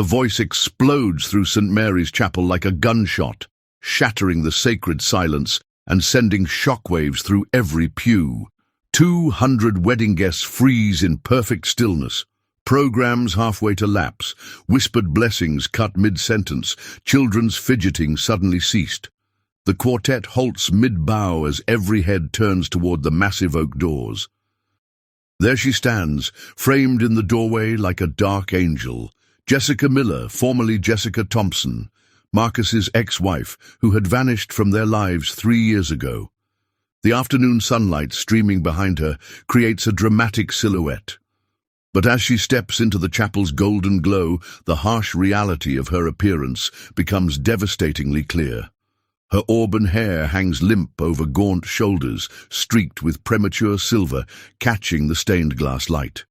The voice explodes through St. Mary's Chapel like a gunshot, shattering the sacred silence and sending shockwaves through every pew. 200 wedding guests freeze in perfect stillness. Programs halfway to lapse, whispered blessings cut mid-sentence, children's fidgeting suddenly ceased. The quartet halts mid-bow as every head turns toward the massive oak doors. There she stands, framed in the doorway like a dark angel. Jessica Miller, formerly Jessica Thompson, Marcus's ex-wife, who had vanished from their lives 3 years ago. The afternoon sunlight streaming behind her creates a dramatic silhouette. But as she steps into the chapel's golden glow, the harsh reality of her appearance becomes devastatingly clear. Her auburn hair hangs limp over gaunt shoulders, streaked with premature silver, catching the stained glass light.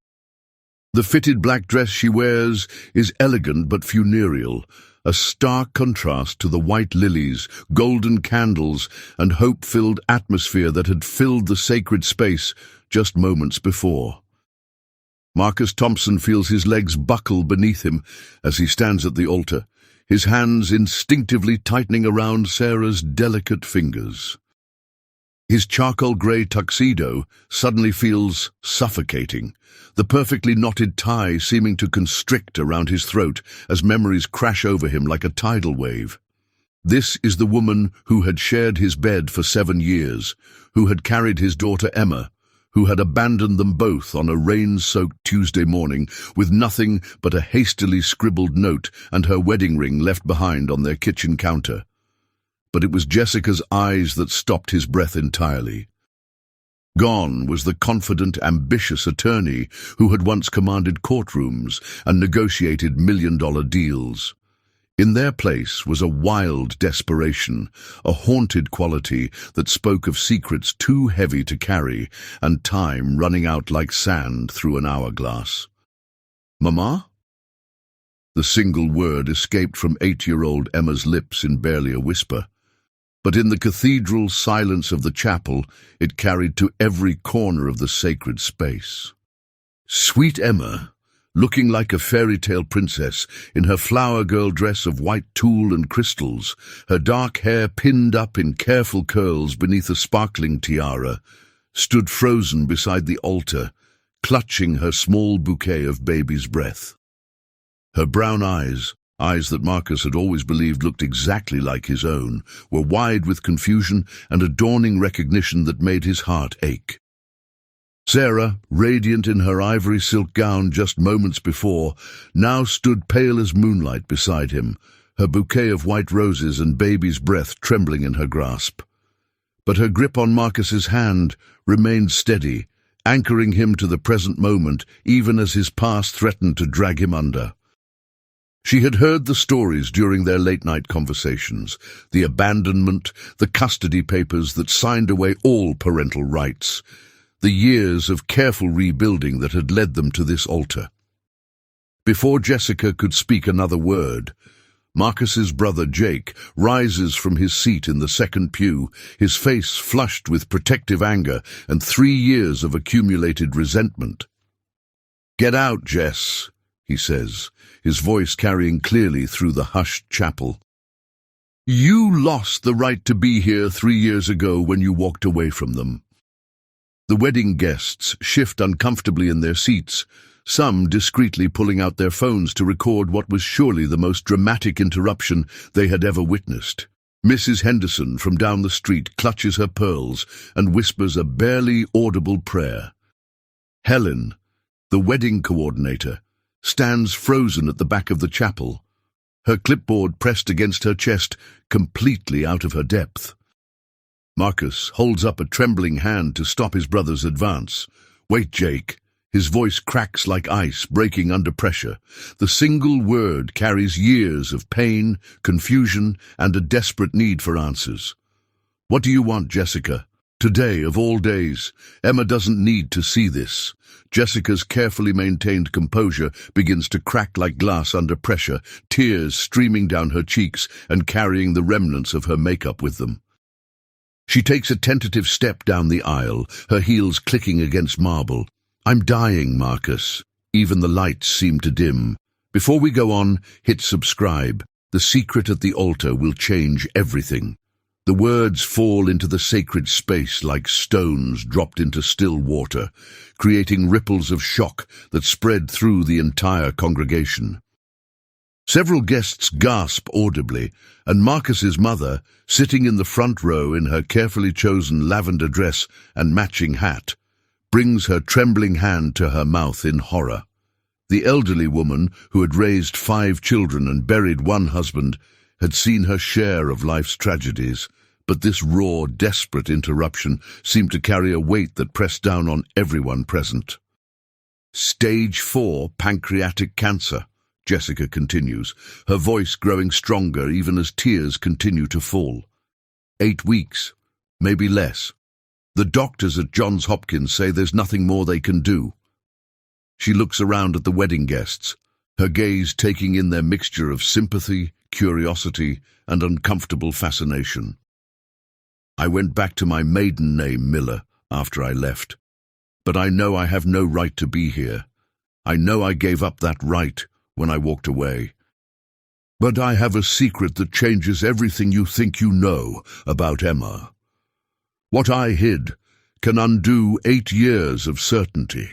The fitted black dress she wears is elegant but funereal, a stark contrast to the white lilies, golden candles, and hope-filled atmosphere that had filled the sacred space just moments before. Marcus Thompson feels his legs buckle beneath him as he stands at the altar, his hands instinctively tightening around Sarah's delicate fingers. His charcoal-grey tuxedo suddenly feels suffocating, the perfectly knotted tie seeming to constrict around his throat as memories crash over him like a tidal wave. This is the woman who had shared his bed for 7 years, who had carried his daughter Emma, who had abandoned them both on a rain-soaked Tuesday morning with nothing but a hastily scribbled note and her wedding ring left behind on their kitchen counter. But it was Jessica's eyes that stopped his breath entirely. Gone was the confident, ambitious attorney who had once commanded courtrooms and negotiated million-dollar deals. In their place was a wild desperation, a haunted quality that spoke of secrets too heavy to carry and time running out like sand through an hourglass. "Mama?" The single word escaped from 8-year-old Emma's lips in barely a whisper. But in the cathedral silence of the chapel, it carried to every corner of the sacred space. Sweet Emma, looking like a fairy tale princess in her flower girl dress of white tulle and crystals, her dark hair pinned up in careful curls beneath a sparkling tiara, stood frozen beside the altar, clutching her small bouquet of baby's breath. Her brown eyes that Marcus had always believed looked exactly like his own, were wide with confusion and a dawning recognition that made his heart ache. Sarah, radiant in her ivory silk gown just moments before, now stood pale as moonlight beside him, her bouquet of white roses and baby's breath trembling in her grasp. But her grip on Marcus's hand remained steady, anchoring him to the present moment even as his past threatened to drag him under. She had heard the stories during their late-night conversations, the abandonment, the custody papers that signed away all parental rights, the years of careful rebuilding that had led them to this altar. Before Jessica could speak another word, Marcus's brother Jake rises from his seat in the second pew, his face flushed with protective anger and 3 years of accumulated resentment. "Get out, Jess," he says, his voice carrying clearly through the hushed chapel. "You lost the right to be here 3 years ago when you walked away from them." The wedding guests shift uncomfortably in their seats, some discreetly pulling out their phones to record what was surely the most dramatic interruption they had ever witnessed. Mrs. Henderson from down the street clutches her pearls and whispers a barely audible prayer. Helen, the wedding coordinator, stands frozen at the back of the chapel, her clipboard pressed against her chest, completely out of her depth. Marcus holds up a trembling hand to stop his brother's advance. "Wait, Jake." His voice cracks like ice, breaking under pressure. The single word carries years of pain, confusion, and a desperate need for answers. "What do you want, Jessica?" Today, of all days, Emma doesn't need to see this. Jessica's carefully maintained composure begins to crack like glass under pressure, tears streaming down her cheeks and carrying the remnants of her makeup with them. She takes a tentative step down the aisle, her heels clicking against marble. "I'm dying, Marcus." Even the lights seem to dim. Before we go on, hit subscribe. The secret at the altar will change everything. The words fall into the sacred space like stones dropped into still water, creating ripples of shock that spread through the entire congregation. Several guests gasp audibly, and Marcus's mother, sitting in the front row in her carefully chosen lavender dress and matching hat, brings her trembling hand to her mouth in horror. The elderly woman, who had raised 5 children and buried 1 husband, had seen her share of life's tragedies, but this raw, desperate interruption seemed to carry a weight that pressed down on everyone present. Stage 4 pancreatic cancer, Jessica continues, her voice growing stronger even as tears continue to fall. 8 weeks, maybe less. The doctors at Johns Hopkins say there's nothing more they can do. She looks around at the wedding guests, her gaze taking in their mixture of sympathy, curiosity, and uncomfortable fascination. I went back to my maiden name, Miller, after I left. But I know I have no right to be here. I know I gave up that right when I walked away. But I have a secret that changes everything you think you know about Emma. What I hid can undo 8 years of certainty.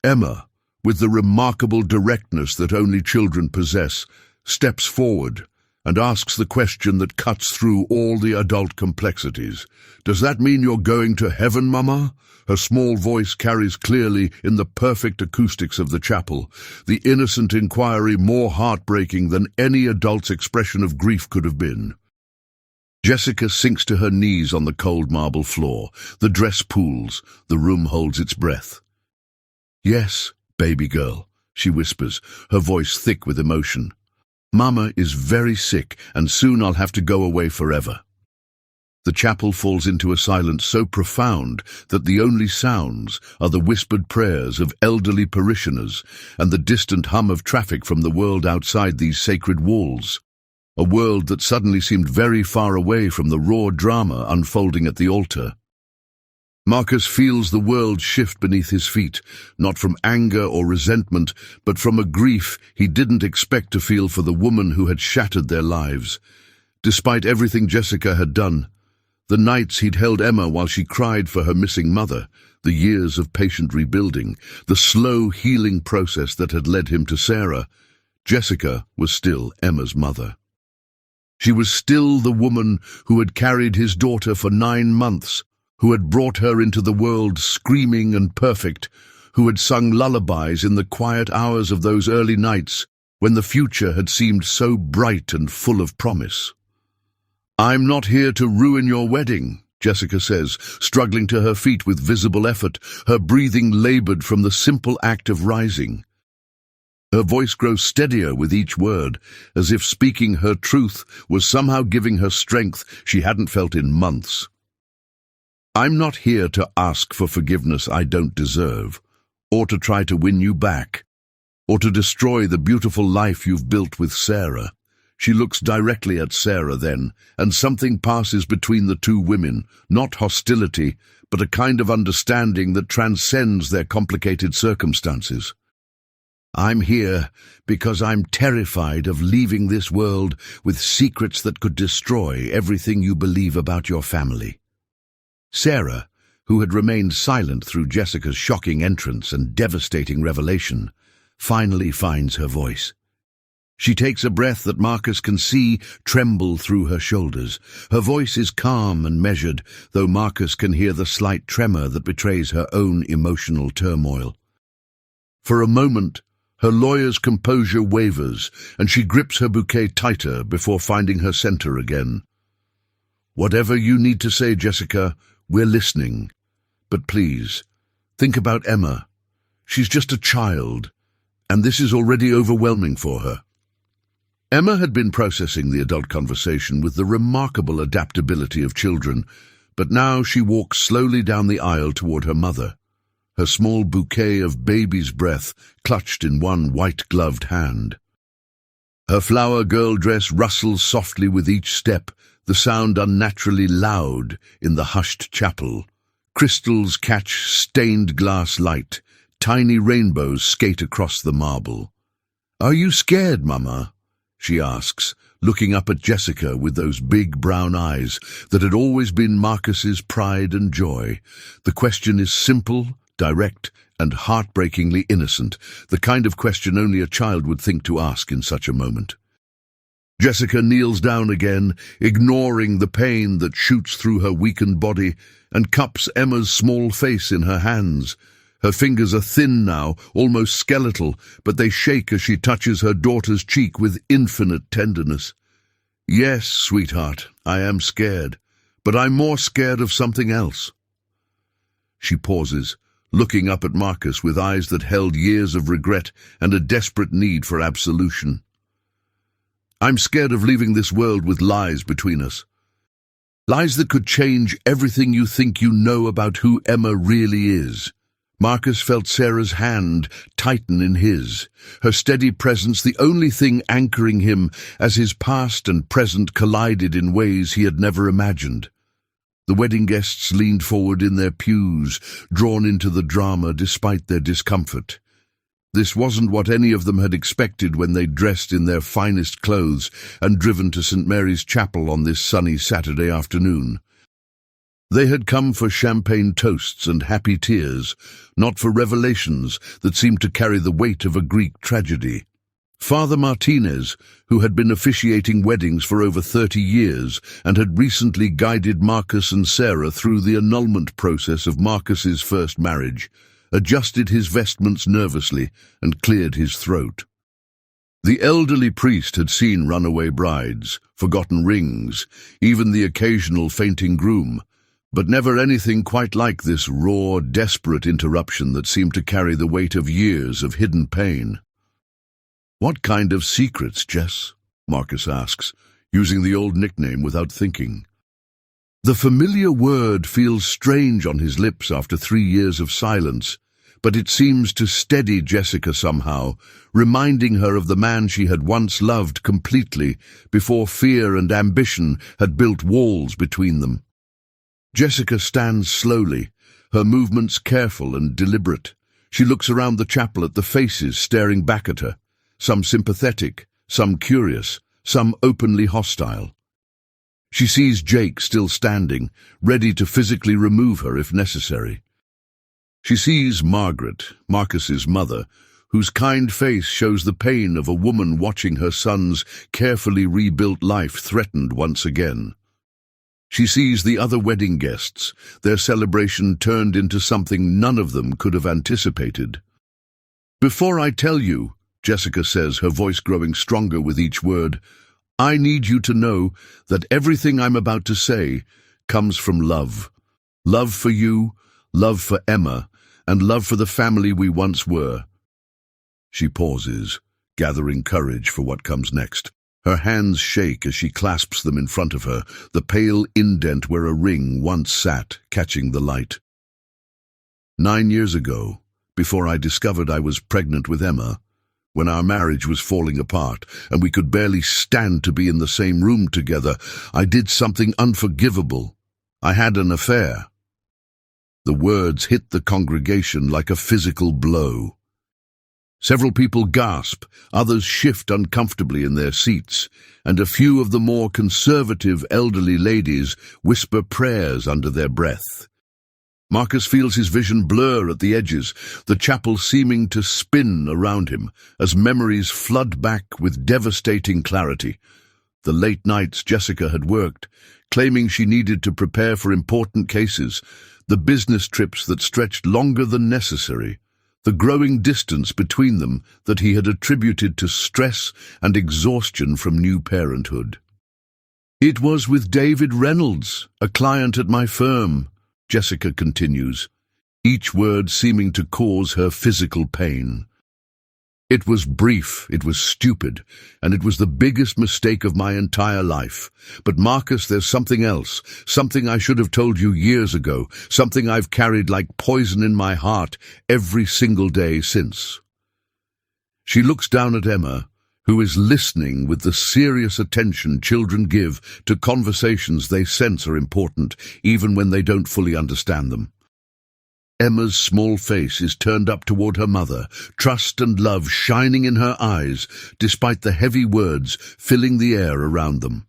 Emma, with the remarkable directness that only children possess, steps forward and asks the question that cuts through all the adult complexities. Does that mean you're going to heaven, Mama? Her small voice carries clearly in the perfect acoustics of the chapel, the innocent inquiry more heartbreaking than any adult's expression of grief could have been. Jessica sinks to her knees on the cold marble floor. The dress pools. The room holds its breath. Yes, baby girl, she whispers, her voice thick with emotion. Mama is very sick, and soon I'll have to go away forever. The chapel falls into a silence so profound that the only sounds are the whispered prayers of elderly parishioners and the distant hum of traffic from the world outside these sacred walls, a world that suddenly seemed very far away from the raw drama unfolding at the altar. Marcus feels the world shift beneath his feet, not from anger or resentment, but from a grief he didn't expect to feel for the woman who had shattered their lives. Despite everything Jessica had done, the nights he'd held Emma while she cried for her missing mother, the years of patient rebuilding, the slow healing process that had led him to Sarah, Jessica was still Emma's mother. She was still the woman who had carried his daughter for 9 months, who had brought her into the world screaming and perfect, who had sung lullabies in the quiet hours of those early nights when the future had seemed so bright and full of promise. I'm not here to ruin your wedding, Jessica says, struggling to her feet with visible effort, her breathing labored from the simple act of rising. Her voice grows steadier with each word, as if speaking her truth was somehow giving her strength she hadn't felt in months. I'm not here to ask for forgiveness I don't deserve, or to try to win you back, or to destroy the beautiful life you've built with Sarah. She looks directly at Sarah then, and something passes between the two women, not hostility, but a kind of understanding that transcends their complicated circumstances. I'm here because I'm terrified of leaving this world with secrets that could destroy everything you believe about your family. Sarah, who had remained silent through Jessica's shocking entrance and devastating revelation, finally finds her voice. She takes a breath that Marcus can see tremble through her shoulders. Her voice is calm and measured, though Marcus can hear the slight tremor that betrays her own emotional turmoil. For a moment, her lawyer's composure wavers, and she grips her bouquet tighter before finding her center again. Whatever you need to say, Jessica, we're listening. But please, think about Emma. She's just a child, and this is already overwhelming for her. Emma had been processing the adult conversation with the remarkable adaptability of children, but now she walks slowly down the aisle toward her mother, her small bouquet of baby's breath clutched in one white-gloved hand. Her flower girl dress rustles softly with each step, the sound unnaturally loud in the hushed chapel. Crystals catch stained glass light, tiny rainbows skate across the marble. "Are you scared, Mama?" she asks, looking up at Jessica with those big brown eyes that had always been Marcus's pride and joy. The question is simple, direct, and heartbreakingly innocent, the kind of question only a child would think to ask in such a moment. Jessica kneels down again, ignoring the pain that shoots through her weakened body, and cups Emma's small face in her hands. Her fingers are thin now, almost skeletal, but they shake as she touches her daughter's cheek with infinite tenderness. "Yes, sweetheart, I am scared, but I'm more scared of something else." She pauses, looking up at Marcus with eyes that held years of regret and a desperate need for absolution. "I'm scared of leaving this world with lies between us. Lies that could change everything you think you know about who Emma really is." Marcus felt Sarah's hand tighten in his, her steady presence the only thing anchoring him as his past and present collided in ways he had never imagined. The wedding guests leaned forward in their pews, drawn into the drama despite their discomfort. This wasn't what any of them had expected when they dressed in their finest clothes and driven to St. Mary's Chapel on this sunny Saturday afternoon. They had come for champagne toasts and happy tears, not for revelations that seemed to carry the weight of a Greek tragedy. Father Martinez, who had been officiating weddings for over 30 years and had recently guided Marcus and Sarah through the annulment process of Marcus's first marriage, adjusted his vestments nervously and cleared his throat. The elderly priest had seen runaway brides, forgotten rings, even the occasional fainting groom, but never anything quite like this raw, desperate interruption that seemed to carry the weight of years of hidden pain. "What kind of secrets, Jess?" Marcus asks, using the old nickname without thinking. The familiar word feels strange on his lips after 3 years of silence, but it seems to steady Jessica somehow, reminding her of the man she had once loved completely before fear and ambition had built walls between them. Jessica stands slowly, her movements careful and deliberate. She looks around the chapel at the faces staring back at her, some sympathetic, some curious, some openly hostile. She sees Jake still standing, ready to physically remove her if necessary. She sees Margaret, Marcus's mother, whose kind face shows the pain of a woman watching her son's carefully rebuilt life threatened once again. She sees the other wedding guests, their celebration turned into something none of them could have anticipated. "Before I tell you," Jessica says, her voice growing stronger with each word, "I need you to know that everything I'm about to say comes from love. Love for you, love for Emma, and love for the family we once were." She pauses, gathering courage for what comes next. Her hands shake as she clasps them in front of her, the pale indent where a ring once sat, catching the light. 9 years ago, before I discovered I was pregnant with Emma, when our marriage was falling apart and we could barely stand to be in the same room together, I did something unforgivable. I had an affair. The words hit the congregation like a physical blow. Several people gasp, others shift uncomfortably in their seats, and a few of the more conservative elderly ladies whisper prayers under their breath. Marcus feels his vision blur at the edges, the chapel seeming to spin around him as memories flood back with devastating clarity. The late nights Jessica had worked, claiming she needed to prepare for important cases, the business trips that stretched longer than necessary, the growing distance between them that he had attributed to stress and exhaustion from new parenthood. "It was with David Reynolds, a client at my firm," Jessica continues, each word seeming to cause her physical pain. "It was brief, it was stupid, and it was the biggest mistake of my entire life. But Marcus, there's something else, something I should have told you years ago, something I've carried like poison in my heart every single day since." She looks down at Emma, who is listening with the serious attention children give to conversations they sense are important, even when they don't fully understand them. Emma's small face is turned up toward her mother, trust and love shining in her eyes, despite the heavy words filling the air around them.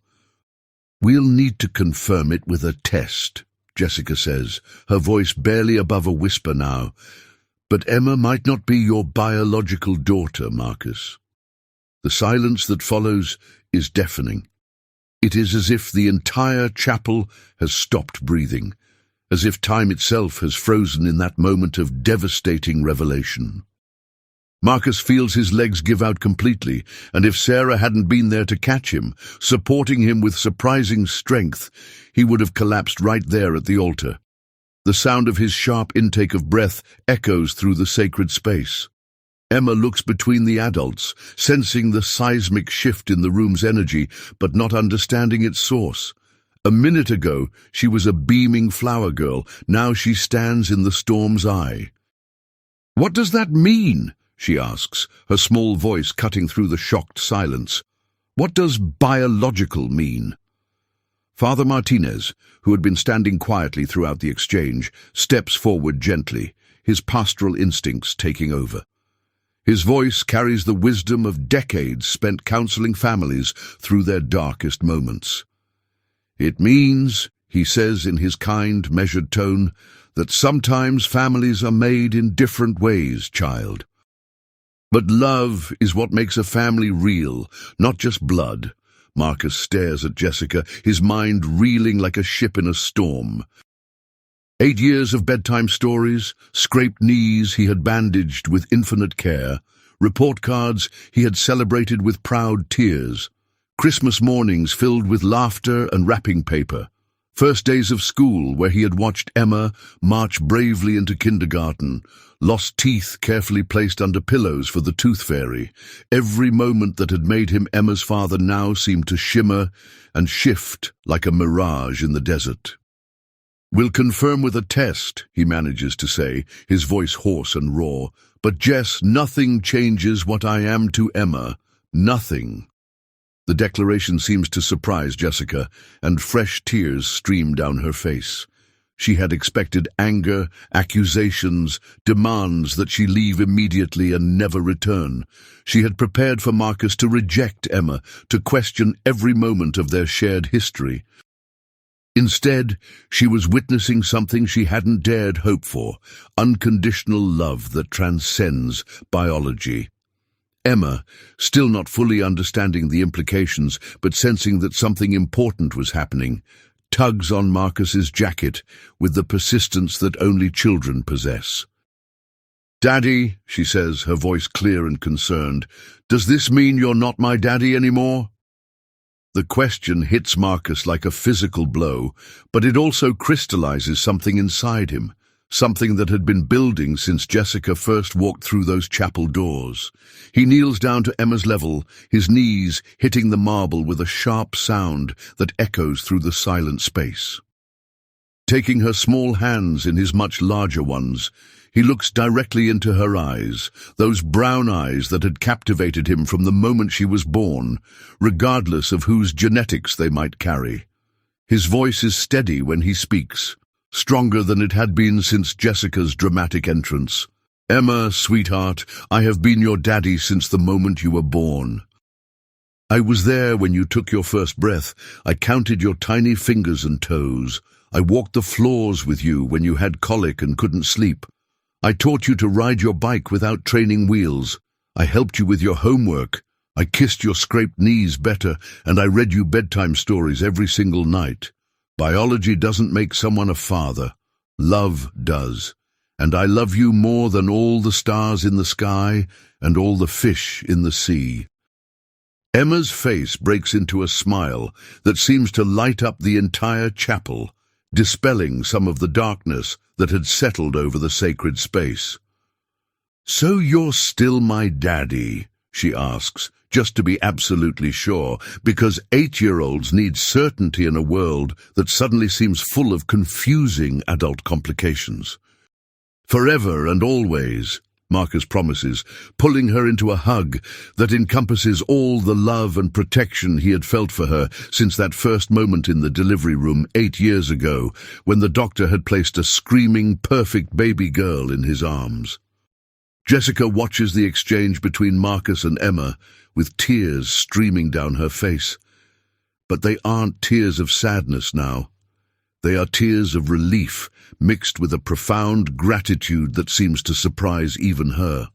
"We'll need to confirm it with a test," Jessica says, her voice barely above a whisper now. "But Emma might not be your biological daughter, Marcus." The silence that follows is deafening. It is as if the entire chapel has stopped breathing, as if time itself has frozen in that moment of devastating revelation. Marcus feels his legs give out completely, and if Sarah hadn't been there to catch him, supporting him with surprising strength, he would have collapsed right there at the altar. The sound of his sharp intake of breath echoes through the sacred space. Emma looks between the adults, sensing the seismic shift in the room's energy, but not understanding its source. A minute ago, she was a beaming flower girl. Now she stands in the storm's eye. "What does that mean?" she asks, her small voice cutting through the shocked silence. "What does biological mean?" Father Martinez, who had been standing quietly throughout the exchange, steps forward gently, his pastoral instincts taking over. His voice carries the wisdom of decades spent counseling families through their darkest moments. "It means," he says in his kind, measured tone, "that sometimes families are made in different ways, child. But love is what makes a family real, not just blood." Marcus stares at Jessica, his mind reeling like a ship in a storm. 8 years of bedtime stories, scraped knees he had bandaged with infinite care, report cards he had celebrated with proud tears, Christmas mornings filled with laughter and wrapping paper, first days of school where he had watched Emma march bravely into kindergarten, lost teeth carefully placed under pillows for the tooth fairy. Every moment that had made him Emma's father now seemed to shimmer and shift like a mirage in the desert. "We'll confirm with a test," he manages to say, his voice hoarse and raw. "But Jess, nothing changes what I am to Emma. Nothing." The declaration seems to surprise Jessica, and fresh tears stream down her face. She had expected anger, accusations, demands that she leave immediately and never return. She had prepared for Marcus to reject Emma, to question every moment of their shared history. Instead, she was witnessing something she hadn't dared hope for, unconditional love that transcends biology. Emma, still not fully understanding the implications, but sensing that something important was happening, tugs on Marcus's jacket with the persistence that only children possess. "Daddy," she says, her voice clear and concerned, "does this mean you're not my daddy anymore?" The question hits Marcus like a physical blow, but it also crystallizes something inside him, something that had been building since Jessica first walked through those chapel doors. He kneels down to Emma's level, his knees hitting the marble with a sharp sound that echoes through the silent space. Taking her small hands in his much larger ones, he looks directly into her eyes, those brown eyes that had captivated him from the moment she was born, regardless of whose genetics they might carry. His voice is steady when he speaks, stronger than it had been since Jessica's dramatic entrance. "Emma, sweetheart, I have been your daddy since the moment you were born. I was there when you took your first breath. I counted your tiny fingers and toes. I walked the floors with you when you had colic and couldn't sleep. I taught you to ride your bike without training wheels. I helped you with your homework. I kissed your scraped knees better, and I read you bedtime stories every single night. Biology doesn't make someone a father. Love does. And I love you more than all the stars in the sky and all the fish in the sea." Emma's face breaks into a smile that seems to light up the entire chapel, dispelling some of the darkness that had settled over the sacred space. "So you're still my daddy?" she asks, just to be absolutely sure, because 8-year-olds need certainty in a world that suddenly seems full of confusing adult complications. "Forever and always," Marcus promises, pulling her into a hug that encompasses all the love and protection he had felt for her since that first moment in the delivery room 8 years ago, when the doctor had placed a screaming, perfect baby girl in his arms. Jessica watches the exchange between Marcus and Emma, with tears streaming down her face. But they aren't tears of sadness now. They are tears of relief, mixed with a profound gratitude that seems to surprise even her.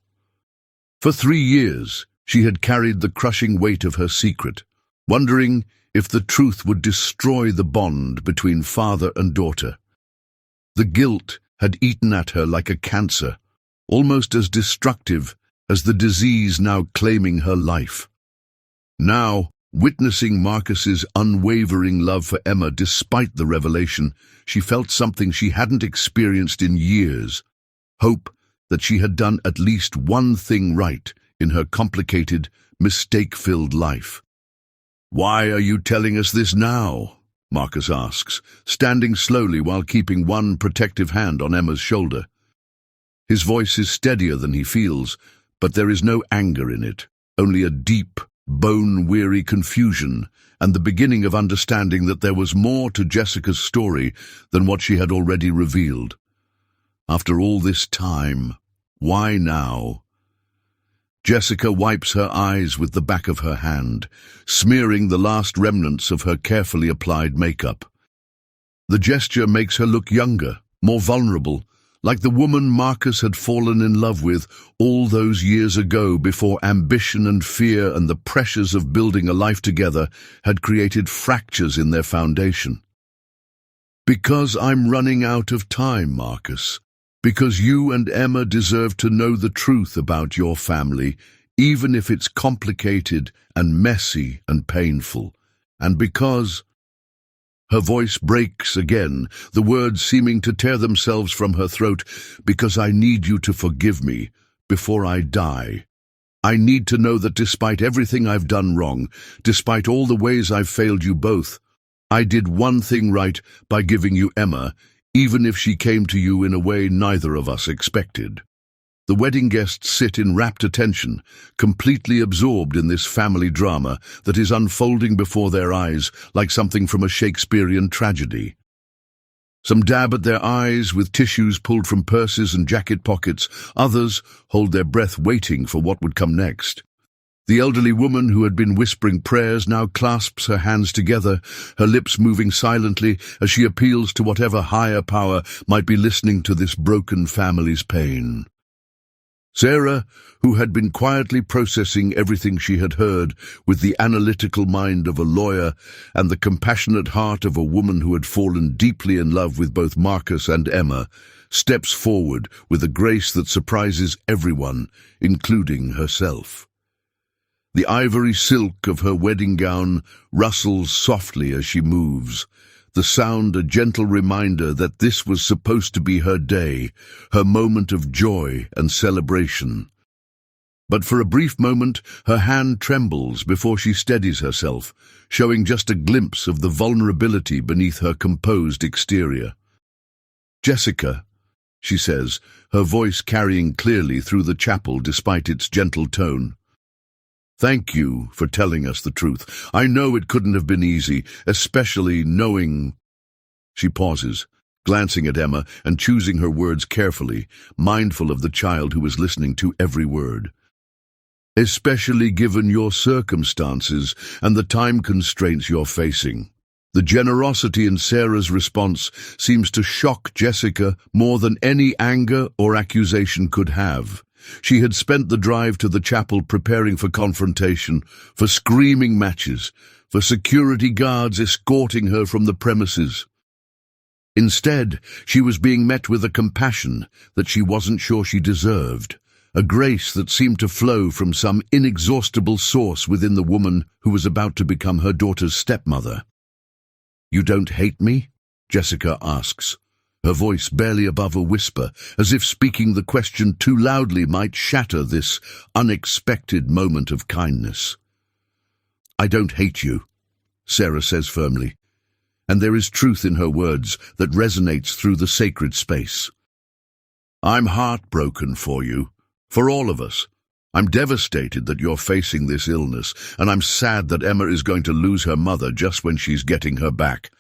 For 3 years, she had carried the crushing weight of her secret, wondering if the truth would destroy the bond between father and daughter. The guilt had eaten at her like a cancer, almost as destructive as the disease now claiming her life. Now, witnessing Marcus's unwavering love for Emma despite the revelation, she felt something she hadn't experienced in years, hope that she had done at least one thing right in her complicated, mistake-filled life. "Why are you telling us this now?" Marcus asks, standing slowly while keeping one protective hand on Emma's shoulder. His voice is steadier than he feels, but there is no anger in it, only a deep, bone-weary confusion and the beginning of understanding that there was more to Jessica's story than what she had already revealed. After all this time, why now? Jessica wipes her eyes with the back of her hand, smearing the last remnants of her carefully applied makeup. The gesture makes her look younger, more vulnerable, like the woman Marcus had fallen in love with all those years ago before ambition and fear and the pressures of building a life together had created fractures in their foundation. "Because I'm running out of time, Marcus. Because you and Emma deserve to know the truth about your family, even if it's complicated and messy and painful. And because—" Her voice breaks again, the words seeming to tear themselves from her throat. "Because I need you to forgive me before I die. I need to know that despite everything I've done wrong, despite all the ways I've failed you both, I did one thing right by giving you Emma, even if she came to you in a way neither of us expected." The wedding guests sit in rapt attention, completely absorbed in this family drama that is unfolding before their eyes like something from a Shakespearean tragedy. Some dab at their eyes with tissues pulled from purses and jacket pockets. Others hold their breath waiting for what would come next. The elderly woman who had been whispering prayers now clasps her hands together, her lips moving silently as she appeals to whatever higher power might be listening to this broken family's pain. Sarah, who had been quietly processing everything she had heard with the analytical mind of a lawyer and the compassionate heart of a woman who had fallen deeply in love with both Marcus and Emma, steps forward with a grace that surprises everyone, including herself. The ivory silk of her wedding gown rustles softly as she moves, the sound a gentle reminder that this was supposed to be her day, her moment of joy and celebration. But for a brief moment, her hand trembles before she steadies herself, showing just a glimpse of the vulnerability beneath her composed exterior. "Jessica," she says, her voice carrying clearly through the chapel despite its gentle tone. "Thank you for telling us the truth. I know it couldn't have been easy, especially knowing—" She pauses, glancing at Emma and choosing her words carefully, mindful of the child who was listening to every word. "Especially given your circumstances and the time constraints you're facing." The generosity in Sarah's response seems to shock Jessica more than any anger or accusation could have. She had spent the drive to the chapel preparing for confrontation, for screaming matches, for security guards escorting her from the premises. Instead, she was being met with a compassion that she wasn't sure she deserved, a grace that seemed to flow from some inexhaustible source within the woman who was about to become her daughter's stepmother. "You don't hate me?" Jessica asks, her voice barely above a whisper, as if speaking the question too loudly might shatter this unexpected moment of kindness. "I don't hate you," Sarah says firmly, and there is truth in her words that resonates through the sacred space. "I'm heartbroken for you, For all of us. I'm devastated that you're facing this illness, and I'm sad that Emma is going to lose her mother just when she's getting her back.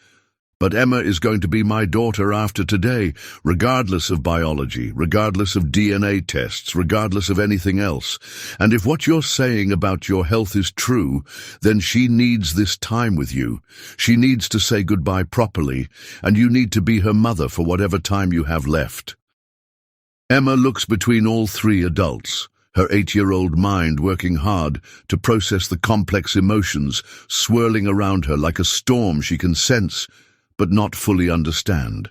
But Emma is going to be my daughter after today, regardless of biology, regardless of DNA tests, regardless of anything else. And if what you're saying about your health is true, then she needs this time with you. She needs to say goodbye properly, and you need to be her mother for whatever time you have left. Emma looks between all three adults, her 8-year-old mind working hard to process the complex emotions swirling around her like a storm she can sense, but not fully understand.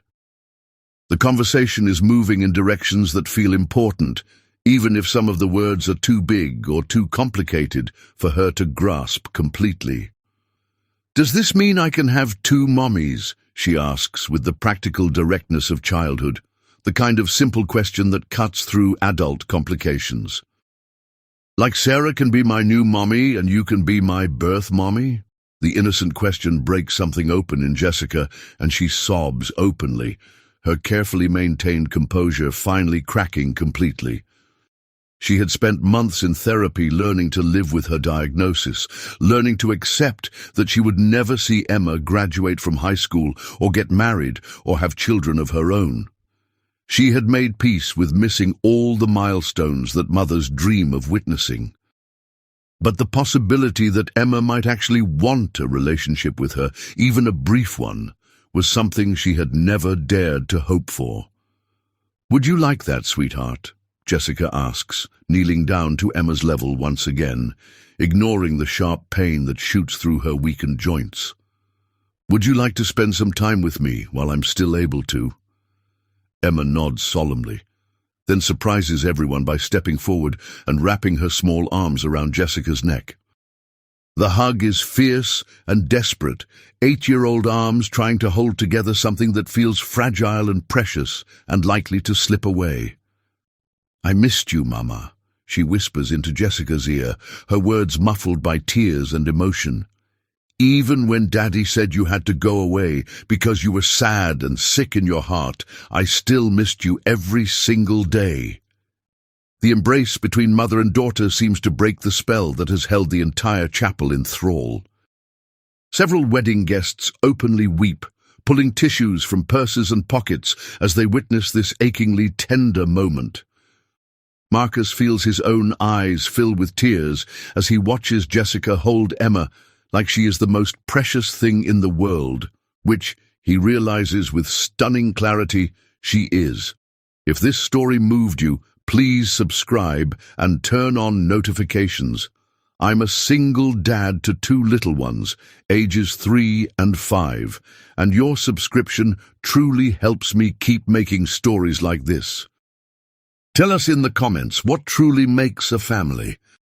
The conversation is moving in directions that feel important, even if some of the words are too big or too complicated for her to grasp completely. "Does this mean I can have 2 mommies?" she asks with the practical directness of childhood, the kind of simple question that cuts through adult complications. "Like Sarah can be my new mommy and you can be my birth mommy?" The innocent question breaks something open in Jessica, and she sobs openly, her carefully maintained composure finally cracking completely. She had spent months in therapy learning to live with her diagnosis, learning to accept that she would never see Emma graduate from high school or get married or have children of her own. She had made peace with missing all the milestones that mothers dream of witnessing. But the possibility that Emma might actually want a relationship with her, even a brief one, was something she had never dared to hope for. "Would you like that, sweetheart?" Jessica asks, kneeling down to Emma's level once again, ignoring the sharp pain that shoots through her weakened joints. "Would you like to spend some time with me while I'm still able to?" Emma nods solemnly, then surprises everyone by stepping forward and wrapping her small arms around Jessica's neck. The hug is fierce and desperate, 8-year-old arms trying to hold together something that feels fragile and precious and likely to slip away. "I missed you, Mama," she whispers into Jessica's ear, her words muffled by tears and emotion. "Even when Daddy said you had to go away because you were sad and sick in your heart, I still missed you every single day." The embrace between mother and daughter seems to break the spell that has held the entire chapel in thrall. Several wedding guests openly weep, pulling tissues from purses and pockets as they witness this achingly tender moment. Marcus feels his own eyes fill with tears as he watches Jessica hold Emma like she is the most precious thing in the world, which, he realizes with stunning clarity, she is. If this story moved you, please subscribe and turn on notifications. I'm a single dad to 2 little ones, ages 3 and 5, and your subscription truly helps me keep making stories like this. Tell us in the comments what truly makes a family.